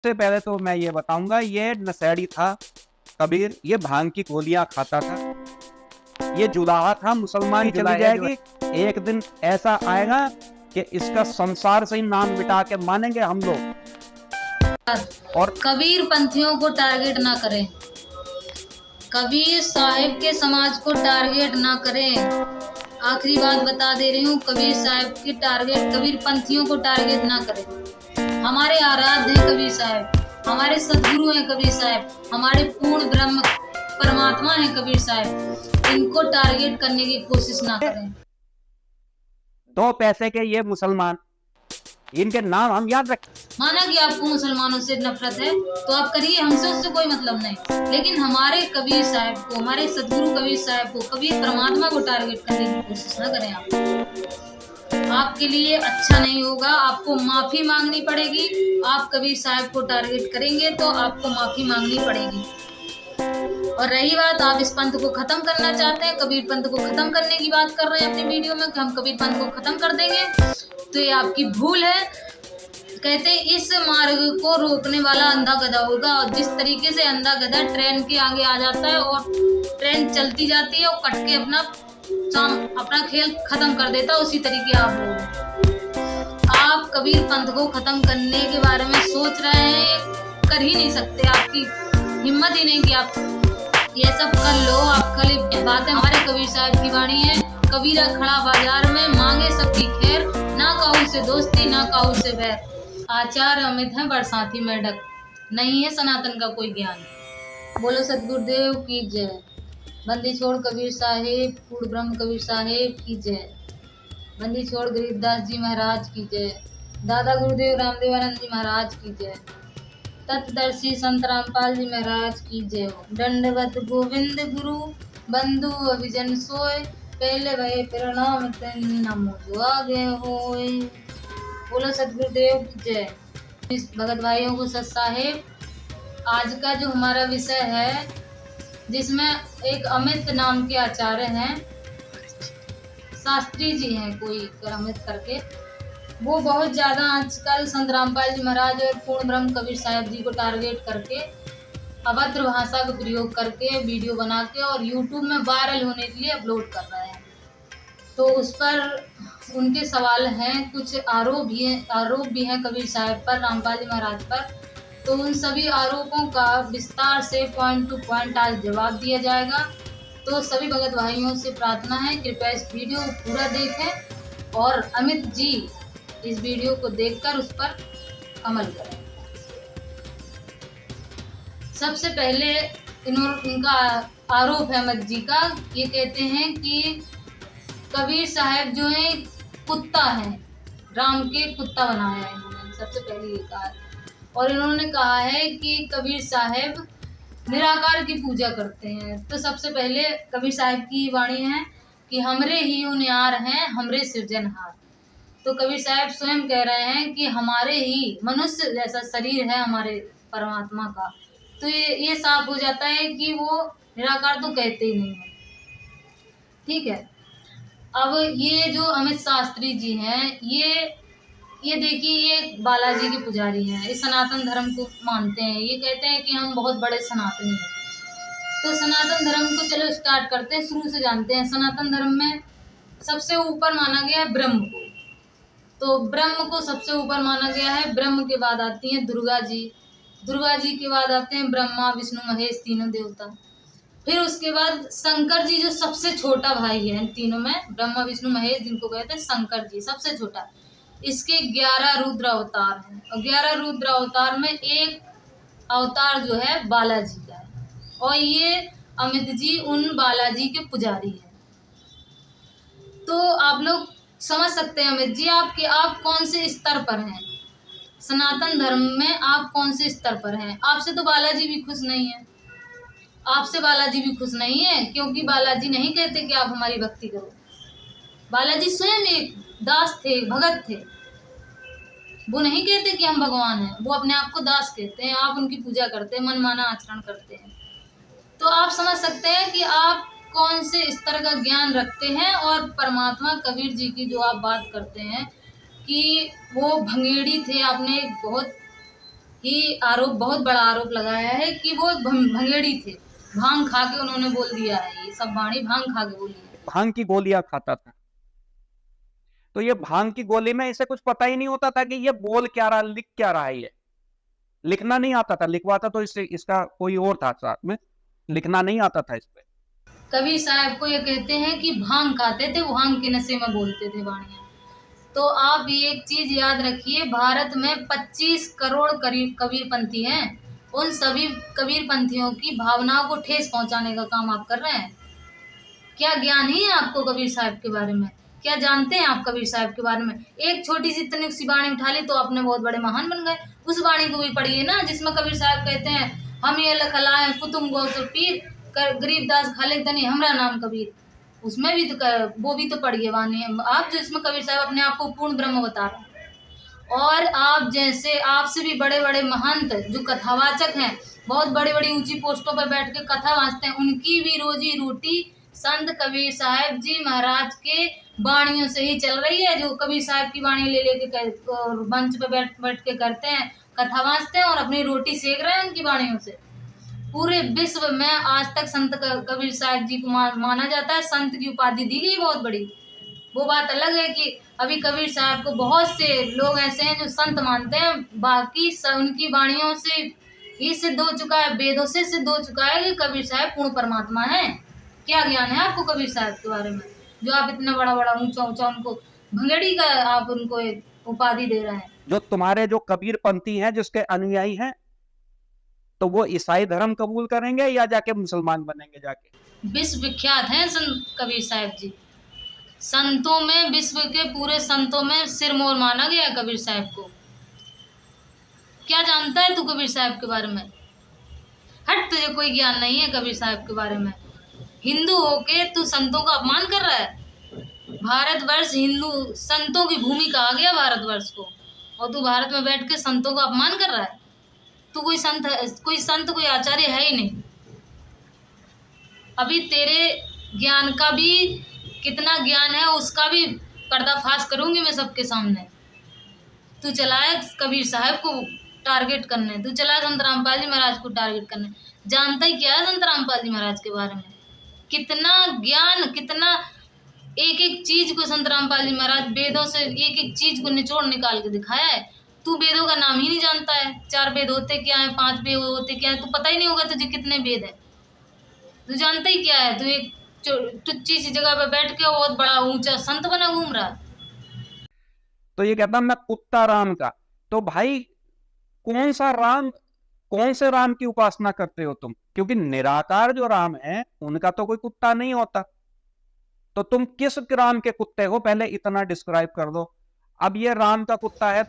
सबसे पहले तो मैं ये बताऊंगा, ये नशेड़ी था कबीर, ये भांग की गोलियां खाता था, ये जुलाहा था, मुसलमान चली जाएगी, एक दिन ऐसा आएगा कि इसका संसार से ही नाम मिटा के मानेंगे हम लोग। और कबीर पंथियों को टारगेट ना करें, कबीर साहिब के समाज को टारगेट ना करें। आखिरी बात बता दे रही हूँ, कबीर साहिब की टारगेट, कबीर पंथियों को टारगेट ना करें। हमारे आराध्य हैं कबीर साहिब, हमारे सदगुरु हैं कबीर साहिब, हमारे पूर्ण ब्रह्म परमात्मा हैं कबीर साहिब। इनको टारगेट करने की कोशिश ना करें। 2 पैसे के ये मुसलमान, इनके नाम हम याद रखें। माना कि आपको मुसलमानों से नफरत है तो आप करिए, हमसे उससे कोई मतलब नहीं, लेकिन हमारे कबीर साहब को, हमारे सदगुरु कबीर साहब को, कबीर परमात्मा को टारगेट करने की कोशिश ना करें। आपके लिए अच्छा नहीं होगा, आपको माफी मांगनी पड़ेगी। आप कबीर साहब को टारगेट करेंगे तो आपको माफी मांगनी पड़ेगी। और रही बात, आप इस पंथ को खत्म करना चाहते हैं, कबीर पंथ को खत्म करने की बात कर रहे हैं अपनी वीडियो में कि हम कबीर पंथ को खत्म कर देंगे, तो ये आपकी भूल है। कहते हैं इस मार्ग को रोकने वाला अंधा गधा होगा। और जिस तरीके से अंधा गधा ट्रेन के आगे आ जाता है और ट्रेन चलती जाती है और कट के अपना खेल खत्म कर देता है, उसी तरीके आप लोग। आप कबीर पंथ को खत्म करने के बारे में सोच रहे हैं, कर ही नहीं सकते, आपकी हिम्मत ही नहीं कि आप ये सब कर लो। आप खाली बातें, हमारे कबीर साहब की वाणी है, कबीरा खड़ा बाजार में मांगे सबकी खैर, ना काहू से दोस्ती ना काहू से बैर। आचार अमित है बरसाती में डक, नहीं है सनातन का कोई ज्ञान। बोलो सतगुरुदेव की जय। बंदी छोड़ कबीर साहेब, पूर्ण ब्रह्म कबीर साहेब की जय। बंदी छोड़ गरीबदास जी महाराज की जय। दादा गुरुदेव रामदेवानंद जी महाराज की जय। तत्दर्शी संत रामपाल जी महाराज की जय हो। दंडवत गोविंद गुरु बंधु अभिजन सोए, पहले भय प्रणाम नमो जो आगे होए। बोलो सतगुरुदेव की जय। भगत भाइयों को सत साहेब, आज का जो हमारा विषय है, जिसमें एक अमित नाम के आचार्य हैं, शास्त्री जी हैं कोई अमित करके, वो बहुत ज़्यादा आजकल संत रामपाल जी महाराज और पूर्ण ब्रह्म कबीर साहब जी को टारगेट करके अभद्र भाषा का प्रयोग करके वीडियो बना के और यूट्यूब में वायरल होने के लिए अपलोड कर रहे हैं। तो उस पर उनके सवाल हैं, कुछ आरोप भी हैं कबीर साहब पर, रामपाल जी महाराज पर। तो उन सभी आरोपों का विस्तार से पॉइंट टू पॉइंट आज जवाब दिया जाएगा। तो सभी भगत भाइयों से प्रार्थना है, कृपया इस वीडियो को पूरा देखें और अमित जी इस वीडियो को देखकर उस पर अमल करें। सबसे पहले इनका आरोप है अमित जी का, ये कहते हैं कि कबीर साहब जो है कुत्ता है, राम के कुत्ता बनाया है इन्होंने, सबसे पहले ये कहा। और इन्होंने कहा है कि कबीर साहब निराकार की पूजा करते हैं। तो सबसे पहले कबीर साहब की वाणी है कि हमरे ही उनियार हैं, हमरे सृजनहार। तो कबीर साहब स्वयं कह रहे हैं कि हमारे ही मनुष्य जैसा शरीर है हमारे परमात्मा का। तो ये साफ हो जाता है कि वो निराकार तो कहते ही नहीं है। ठीक है, अब ये जो अमित शास्त्री जी हैं, ये देखिए, ये बालाजी के पुजारी हैं, ये सनातन धर्म को मानते हैं। ये कहते हैं कि हम बहुत बड़े सनातनी हैं। तो सनातन धर्म को चलो स्टार्ट करते हैं, शुरू से जानते हैं। सनातन धर्म में सबसे ऊपर माना गया है ब्रह्म को। तो ब्रह्म को सबसे ऊपर माना गया है। ब्रह्म के बाद आती हैं दुर्गा जी, दुर्गा जी के बाद आते हैं ब्रह्मा विष्णु महेश, तीनों देवता। फिर उसके बाद शंकर जी जो सबसे छोटा भाई है इन तीनों में, ब्रह्मा विष्णु महेश, जिनको कहते हैं शंकर जी सबसे छोटा। इसके 11 रुद्र अवतार हैं और 11 रुद्र अवतार में एक अवतार जो है बालाजी का है। और ये अमित जी उन बालाजी के पुजारी हैं। तो आप लोग समझ सकते हैं अमित जी, आप कौन से स्तर पर हैं सनातन धर्म में, आप कौन से स्तर पर हैं। आपसे तो बालाजी भी खुश नहीं है, आपसे बालाजी भी खुश नहीं है, क्योंकि बालाजी नहीं कहते कि आप हमारी भक्ति करो। बालाजी स्वयं एक दास थे, भगत थे। वो नहीं कहते कि हम भगवान हैं, वो अपने आप को दास कहते हैं। आप उनकी पूजा करते हैं, मनमाना आचरण करते हैं। तो आप समझ सकते हैं कि आप कौन से स्तर का ज्ञान रखते हैं। और परमात्मा कबीर जी की जो आप बात करते हैं कि वो भंगेड़ी थे, आपने बहुत ही आरोप, बहुत बड़ा आरोप लगाया है कि वो भंगेड़ी थे, भांग खा के उन्होंने बोल दिया है, ये सब वाणी भांग खा के बोली है। भांग की गोलियां खाता था, तो ये भांग की गोली में इसे कुछ पता ही नहीं होता था कि ये बोल क्या रहा, लिख क्या रहा है। ये लिखना नहीं आता था, लिखवाता तो इससे इसका कोई और था, साथ में लिखना नहीं आता था इस पे। कबीर साहब को ये कहते हैं कि भांग खाते थे, भांग के नशे में बोलते थे वाणियां। तो आप ये एक चीज याद रखिए, भारत में 25 करोड़ करीब कबीरपंथी हैं। उन सभी कबीरपंथियों की भावनाओं को ठेस पहुंचाने का काम आप कर रहे हैं। क्या ज्ञान ही है आपको कबीर साहब के बारे में? क्या जानते हैं आप कबीर साहब के बारे में? एक छोटी सी तनिक सी वाणी उठा ली तो अपने बहुत बड़े महान बन गए। उस वाणी को भी पढ़िए ना, जिसमें कबीर साहब कहते हैं, हम ये लखलाए कुतुम गौसर पीर, गरीबदास खालिक दनी हमरा नाम कबीर। उसमें भी तो वो भी तो पढ़िए वाणी आप, जो इसमें कबीर साहब अपने आप को पूर्ण ब्रह्म बता रहे हैं। और आप जैसे, आपसे भी बड़े बड़े महंत जो कथावाचक हैं, बहुत बड़ी बड़ी ऊंची पोस्टों पर बैठ के कथा वाचते हैं, उनकी भी रोजी रोटी संत कबीर साहब जी महाराज के वाणियों से ही चल रही है। जो कबीर साहब की वाणी ले लेके मंच पे बैठ बैठ के करते हैं, कथा वाचते हैं और अपनी रोटी सेक रहे हैं उनकी वाणियों से। पूरे विश्व में आज तक संत कबीर साहब जी को माना जाता है, संत की उपाधि दी गई बहुत बड़ी। वो बात अलग है कि अभी कबीर साहब को बहुत से लोग ऐसे हैं जो संत मानते हैं, बाकी उनकी वाणियों से ही सिद्ध हो चुका है, वेदों से सिद्ध हो चुका है कि कबीर साहब पूर्ण परमात्मा है। क्या ज्ञान है आपको कबीर साहब के बारे में, जो आप इतना बड़ा बड़ा ऊंचा ऊंचा उनको भंगेड़ी का आप उनको एक उपाधि दे रहे हैं? जो तुम्हारे जो कबीरपंथी हैं, जिसके अनुयायी हैं, तो वो ईसाई धर्म कबूल करेंगे या जाके मुसलमान बनेंगे जाके? विश्व विख्यात हैं संत कबीर साहब जी। संतों में, विश्व के पूरे संतों में सिरमौर माना गया है कबीर साहब को। क्या जानता है तू कबीर साहब के बारे में? हट, तुझे कोई ज्ञान नहीं है कबीर साहब के बारे में। हिंदू होके तू संतों का अपमान कर रहा है। भारतवर्ष हिंदू संतों की भूमि कहा गया भारतवर्ष को, और तू भारत में बैठ के संतों का अपमान कर रहा है। तू कोई संत है, कोई आचार्य है ही नहीं। अभी तेरे ज्ञान का भी कितना ज्ञान है उसका भी पर्दाफाश करूंगी मैं सबके सामने। तू चला है कबीर साहब को टारगेट करने, तू चला है संत रामपाल जी महाराज को टारगेट करने। जानता ही क्या है संत रामपाल जी महाराज के बारे में? कितना ज्ञान, कितना एक एक चीज को संत रामपाल जी महाराज वेदों से एक एक चीज को निचोड़ निकाल के दिखाया है। तू वेदों का नाम ही नहीं जानता है। 4 वेद होते क्या है, 5 वेद होते क्या है, तू पता ही नहीं होगा तुझे कितने वेद है। तू जानता ही क्या है? तू एक टुच्ची सी जगह पे बैठ के बहुत बड़ा ऊंचा संत बना घूम रहा। तो ये कहता मैं कुत्ता राम का। तो भाई कौन सा राम, कौन से राम की उपासना करते हो तुम? क्योंकि निराकार जो राम है उनका तो कोई कुत्ता नहीं होता, तो तुम किस राम के कुत्ते हो? पहले इतना डिस्क्राइब कर दो। अब ये राम का कुत्ता है।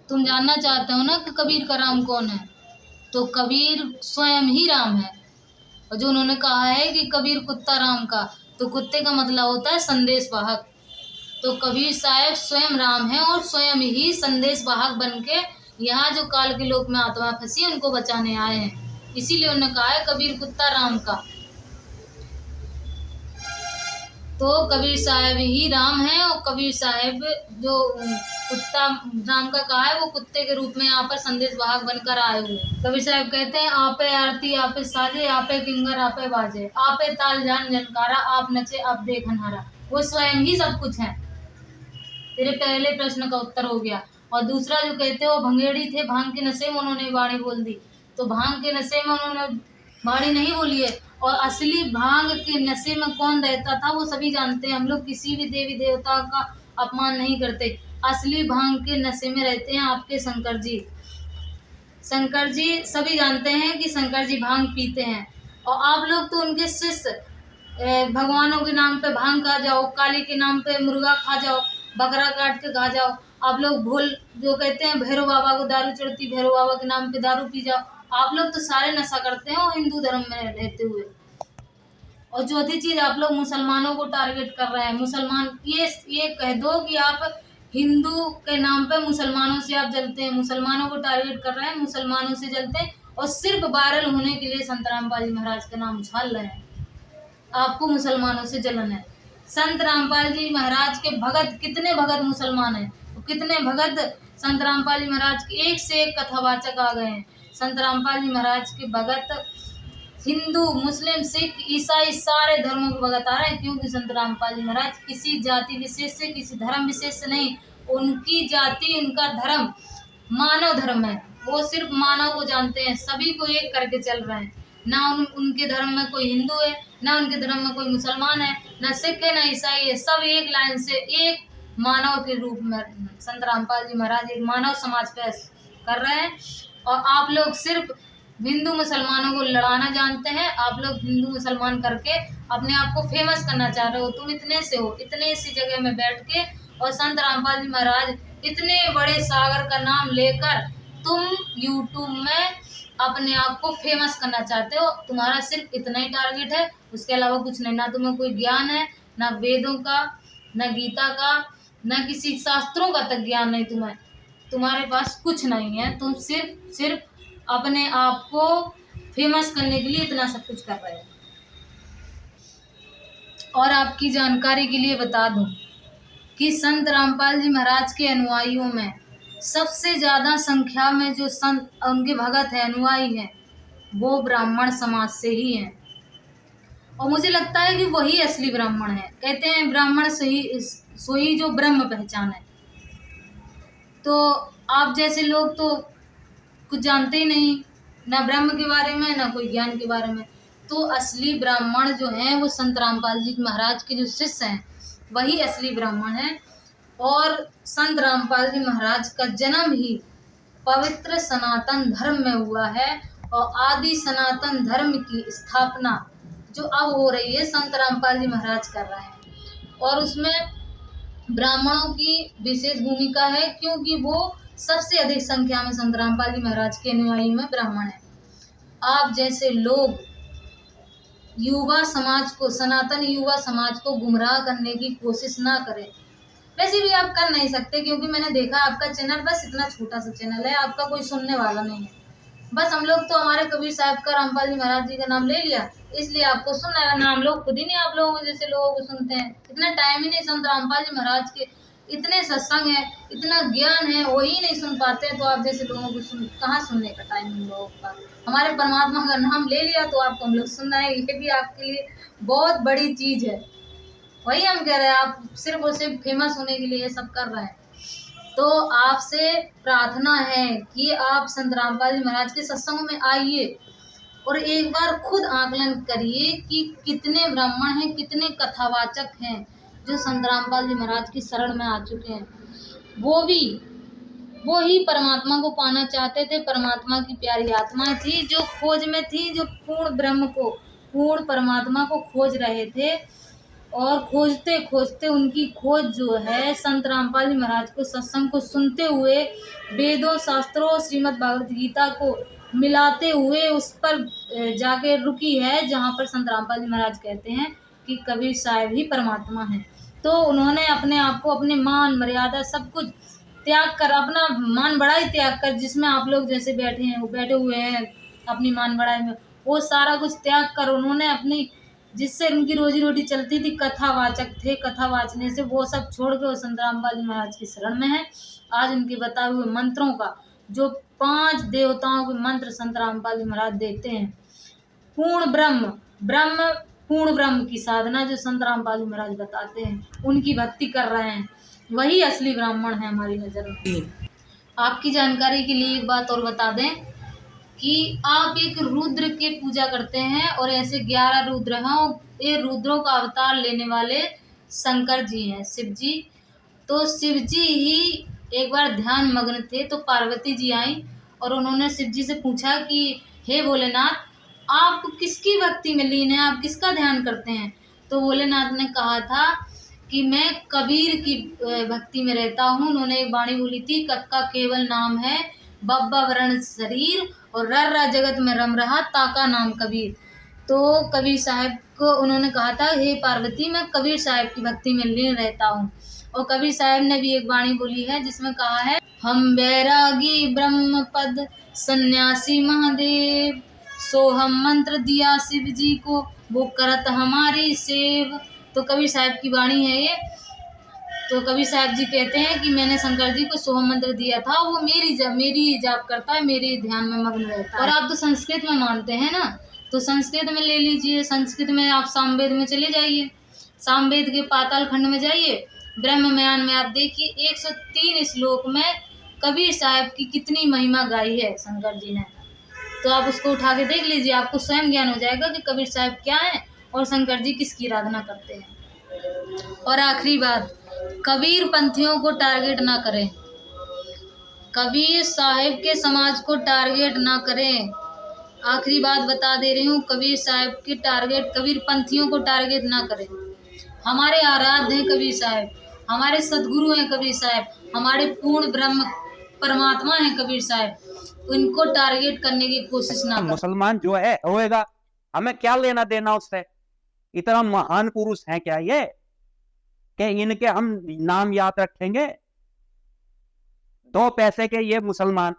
तुम जानना चाहते हो ना कि कबीर का राम कौन है? तो कबीर स्वयं ही राम है। और जो उन्होंने कहा है कि कबीर कुत्ता राम का, तो कुत्ते का मतलब होता है संदेश वाहक। तो कबीर साहब स्वयं राम है और स्वयं ही संदेश वाहक बन के यहाँ जो काल के लोक में आत्मा फंसी उनको बचाने आए हैं। इसीलिए उन्होंने कहा है कबीर कुत्ता राम का। तो कबीर साहब ही राम है, और कबीर साहब जो कुत्ता राम का कहा है वो कुत्ते के रूप में यहाँ पर संदेश वाहक बनकर आए हुए। कबीर साहब कहते हैं, आपे आरती आपे साजे, आपे किंगर आपे बाजे, आपे ताल जान जनकारा, आप नचे आप देखन हारा। वो स्वयं ही सब कुछ है। तेरे पहले प्रश्न का उत्तर हो गया। और दूसरा जो कहते हो भंगेड़ी थे, भांग के नशे में उन्होंने वाणी बोल दी। तो भांग के नशे में उन्होंने वाणी नहीं बोली है। और असली भांग के नशे में कौन रहता था वो सभी जानते हैं। हम लोग किसी भी देवी देवता का अपमान नहीं करते। असली भांग के नशे में रहते हैं आपके शंकर जी। शंकर जी सभी जानते हैं कि शंकर जी भांग पीते हैं। और आप लोग तो उनके शिष्य, भगवानों के नाम पे भांग खा जाओ, काली के नाम पे मुर्गा खा जाओ, बकरा काट के खा जाओ। आप लोग भूल जो कहते हैं भैरव बाबा को दारू चढ़ती, भैरव बाबा के नाम पे दारू पी जाओ। आप लोग तो सारे नशा करते हैं और हिंदू धर्म में रहते हुए। और चौथी चीज, आप लोग मुसलमानों को टारगेट कर रहे हैं। मुसलमान, ये कह दो कि आप हिंदू के नाम पे मुसलमानों से आप जलते हैं, मुसलमानों को टारगेट कर रहे हैं, मुसलमानों से जलते हैं, और सिर्फ वायरल होने के लिए संत रामपाल जी महाराज का नाम उछाल रहे हैं। आपको मुसलमानों से जलन है। संत रामपाल जी महाराज के भगत, कितने भगत मुसलमान हैं? कितने भगत संत रामपाल जी महाराज के एक से एक कथावाचक आ गए हैं। संत रामपाल जी महाराज के भगत हिंदू, मुस्लिम, सिख, ईसाई सारे धर्मों के भगत आ रहे हैं, क्योंकि संत रामपाल जी महाराज किसी जाति विशेष से, किसी धर्म विशेष से नहीं, उनकी जाति, उनका धर्म मानव धर्म है। वो सिर्फ मानव को जानते हैं, सभी को एक करके चल रहे हैं। ना उनके धर्म में कोई हिंदू है, ना उनके धर्म में कोई मुसलमान है, ना सिख है, ना ईसाई है, सब एक लाइन से एक मानव के रूप में संत रामपाल जी महाराज एक मानव समाज पे कर रहे हैं। और आप लोग सिर्फ हिंदू मुसलमानों को लड़ाना जानते हैं। आप लोग हिंदू मुसलमान करके अपने आप को फेमस करना चाह रहे हो। तुम इतने से हो, इतने सी जगह में बैठ के, और संत रामपाल जी महाराज इतने बड़े सागर का नाम लेकर तुम यूट्यूब में अपने आप को फेमस करना चाहते हो। तुम्हारा सिर्फ इतना ही टारगेट है, उसके अलावा कुछ नहीं। ना तुम्हें कोई ज्ञान है, ना वेदों का, ना गीता का, ना किसी शास्त्रों का तक ज्ञान नहीं तुम्हें। तुम्हारे पास कुछ नहीं है। तुम सिर्फ अपने आप को फेमस करने के लिए इतना सब कुछ कर रहे हो। और आपकी जानकारी के लिए बता दूं कि संत रामपाल जी महाराज के अनुयायियों में सबसे ज़्यादा संख्या में जो संत उनके भगत हैं, अनुयायी हैं, वो ब्राह्मण समाज से ही हैं। और मुझे लगता है कि वही असली ब्राह्मण है। कहते हैं ब्राह्मण सोई जो ब्रह्म पहचान है। तो आप जैसे लोग तो कुछ जानते ही नहीं, ना ब्रह्म के बारे में, ना कोई ज्ञान के बारे में। तो असली ब्राह्मण जो हैं वो संत रामपाल जी महाराज के जो शिष्य हैं, वही असली ब्राह्मण हैं। और संत रामपाल जी महाराज का जन्म ही पवित्र सनातन धर्म में हुआ है, और आदि सनातन धर्म की स्थापना जो अब हो रही है संत रामपाल जी महाराज कर रहे हैं। और उसमें ब्राह्मणों की विशेष भूमिका है, क्योंकि वो सबसे अधिक संख्या में संत रामपाल जी महाराज के अनुयायी में ब्राह्मण है। आप जैसे लोग युवा समाज को, सनातन युवा समाज को गुमराह करने की कोशिश ना करें। वैसे भी आप कर नहीं सकते, क्योंकि मैंने देखा आपका चैनल बस इतना छोटा सा चैनल है, आपका कोई सुनने वाला नहीं है। बस हम लोग तो हमारे कबीर साहब का, रामपाल जी महाराज जी का नाम ले लिया, इसलिए आपको सुनना है। ना हम लोग खुद ही नहीं आप लोगों जैसे लोगों को सुनते हैं। इतना टाइम ही नहीं संत रामपाल जी महाराज के, इतने सत्संग है, इतना ज्ञान है, वही नहीं सुन पाते हैं। तो आप जैसे लोगों को कहाँ सुनने का टाइम हम लोगों का। हमारे परमात्मा का नाम ले लिया तो आपको हम लोग सुनना है, ये भी आपके लिए बहुत बड़ी चीज़ है। वही हम कह रहे हैं, आप सिर्फ और सिर्फ फेमस होने के लिए ये सब कर रहे हैं। तो आपसे प्रार्थना है कि आप संत रामपाल जी महाराज के सत्संगों में आइए और एक बार खुद आकलन करिए कि कितने ब्राह्मण हैं, कितने कथावाचक हैं जो संत रामपाल जी महाराज की शरण में आ चुके हैं। वो ही परमात्मा को पाना चाहते थे। परमात्मा की प्यारी आत्माएं थी जो खोज में थी, जो पूर्ण ब्रह्म को, पूर्ण परमात्मा को खोज रहे थे। और खोजते खोजते उनकी खोज जो है संत रामपाल जी महाराज को सत्संग को सुनते हुए, वेदों, शास्त्रों, श्रीमद् भागवत गीता को मिलाते हुए उस पर जाके रुकी है, जहाँ पर संत रामपाल जी महाराज कहते हैं कि कबीर साहब ही परमात्मा हैं। तो उन्होंने अपने आप को, अपने मान मर्यादा सब कुछ त्याग कर, अपना मान बढ़ाई त्याग कर, जिसमें आप लोग जैसे बैठे हुए हैं अपनी मान बढ़ाई में, वो सारा कुछ त्याग कर उन्होंने अपनी, जिससे उनकी रोजी रोटी चलती थी, कथावाचक थे, कथा वाचने से वो सब छोड़ के वो संत रामपाल जी महाराज की शरण में है। आज उनके बताए हुए मंत्रों का, जो 5 देवताओं के मंत्र संत रामपाल जी महाराज देते हैं, पूर्ण पूर्ण ब्रह्म की साधना जो संत रामपाल जी महाराज बताते हैं, उनकी भक्ति कर रहे हैं, वही असली ब्राह्मण है हमारी नज़र में। आपकी जानकारी के लिए एक बात और बता दें कि आप एक रुद्र के पूजा करते हैं, और ऐसे 11 रुद्र हैं। ये रुद्रों का अवतार लेने वाले शंकर जी हैं, शिव जी। तो शिव जी ही एक बार ध्यान मग्न थे, तो पार्वती जी आई और उन्होंने शिव जी से पूछा कि हे भोलेनाथ, आप किसकी भक्ति में लीन हैं, आप किसका ध्यान करते हैं? तो भोलेनाथ ने कहा था कि मैं कबीर की भक्ति में रहता हूँ। उन्होंने एक वाणी बोली थी, कक्का केवल नाम है, बब्बा वर्ण शरीर, और रर्रा जगत में रम रहा, ताका नाम कबीर। तो कबीर साहब को उन्होंने कहा था, हे पार्वती, मैं कबीर साहब की भक्ति में लीन रहता हूँ। और कबीर साहब ने भी एक वाणी बोली है जिसमें कहा है, हम बैरागी ब्रह्म पद सन्यासी महादेव, सो हम मंत्र दिया शिव जी को, वो करत हमारी सेव। तो कबीर साहब की वाणी है ये। तो कबीर साहब जी कहते हैं कि मैंने शंकर जी को सोहम मंत्र दिया था, वो मेरी जाप करता है, मेरे ध्यान में मग्न रहता है। और आप तो संस्कृत में मानते हैं ना, तो संस्कृत में ले लीजिए। संस्कृत में आप सामवेद में चले जाइए, सामवेद के पाताल खंड में जाइए, ब्रह्मयान में आप देखिए 103 श्लोक में कबीर साहब की कितनी महिमा गाई है शंकर जी ने। तो आप उसको उठा के देख लीजिए, आपको स्वयं ज्ञान हो जाएगा कि कबीर साहब क्या है और शंकर जी किसकी आराधना करते हैं। और आखिरी बात, कबीर पंथियों को टारगेट ना करें, कबीर साहब के समाज को टारगेट ना करें। आखिरी बात बता दे रही हूँ, कबीर साहब की टारगेट, कबीर पंथियों को टारगेट ना करें। हमारे आराध्य हैं कबीर साहब, हमारे सदगुरु हैं कबीर साहब, हमारे पूर्ण ब्रह्म परमात्मा हैं कबीर साहब, उनको टारगेट करने की कोशिश ना करें। मुसलमान जो है होएगा, हमें क्या लेना देना उससे? इतना महान पुरुष है क्या ये कि इनके हम नाम याद रखेंगे? दो पैसे के ये मुसलमान,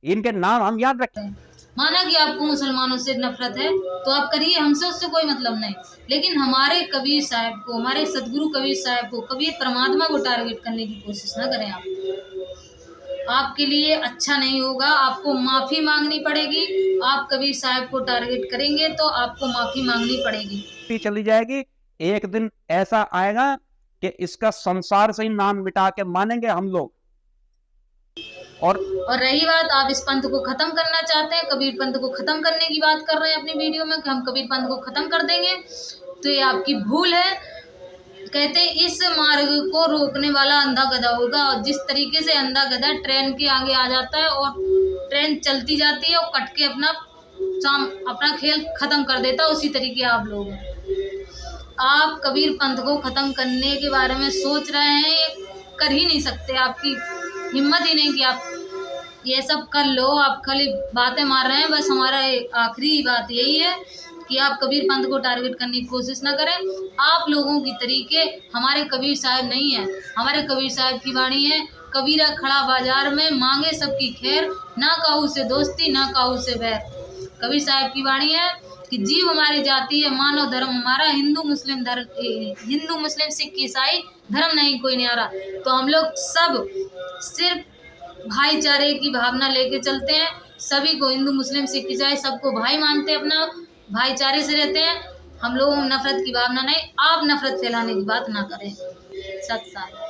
इनके नाम हम याद रखें? माना कि आपको मुसलमानों से नफरत है तो आप करिए, हमसे उससे कोई मतलब नहीं, लेकिन हमारे कबीर साहब को, हमारे सदगुरु कबीर साहब को, कबीर परमात्मा को टारगेट करने की कोशिश ना करें। आप, आपके लिए अच्छा नहीं होगा, आपको माफी मांगनी पड़ेगी। आप कबीर साहब को टारगेट करेंगे तो आपको माफी मांगनी पड़ेगी, चली जाएगी। एक दिन ऐसा आएगा कि इसका संसार से ही नाम मिटा के मानेंगे हम लोग। और रही बात, आप इस पंथ को खत्म करना चाहते हैं, कबीर पंथ को खत्म करने की बात कर रहे हैं अपनी वीडियो में कि हम कबीर पंथ को खत्म कर देंगे, तो ये आपकी भूल है। कहते हैं इस मार्ग को रोकने वाला अंधा गधा होगा, और जिस तरीके से अंधा गधा ट्रेन के आगे आ जाता है और ट्रेन चलती जाती है और कट के अपना खेल खत्म कर देता है, उसी तरीके आप लोग हैं। आप कबीर पंथ को खत्म करने के बारे में सोच रहे हैं, ये कर ही नहीं सकते, आपकी हिम्मत ही नहीं कि आप ये सब कर लो। आप खाली बातें मार रहे हैं। बस हमारा आखिरी बात यही है कि आप कबीर पंथ को टारगेट करने की कोशिश ना करें। आप लोगों की तरीके हमारे कबीर साहब नहीं है। हमारे कबीर साहब की वाणी है, कबीरा खड़ा बाजार में मांगे सबकी खैर, ना काहू से दोस्ती ना काहू से बैर। कबीर साहब की वाणी है कि जीव हमारी जाति है, मानव धर्म हमारा, हिंदू मुस्लिम सिख ईसाई धर्म नहीं कोई न्यारा। तो हम लोग सब सिर्फ भाईचारे की भावना लेके चलते हैं, सभी को हिंदू मुस्लिम सिख ईसाई सबको भाई मानते हैं, अपना भाईचारे से रहते हैं। हम लोगों में नफरत की भावना नहीं। आप नफरत फैलाने की बात ना करें। सत साथ।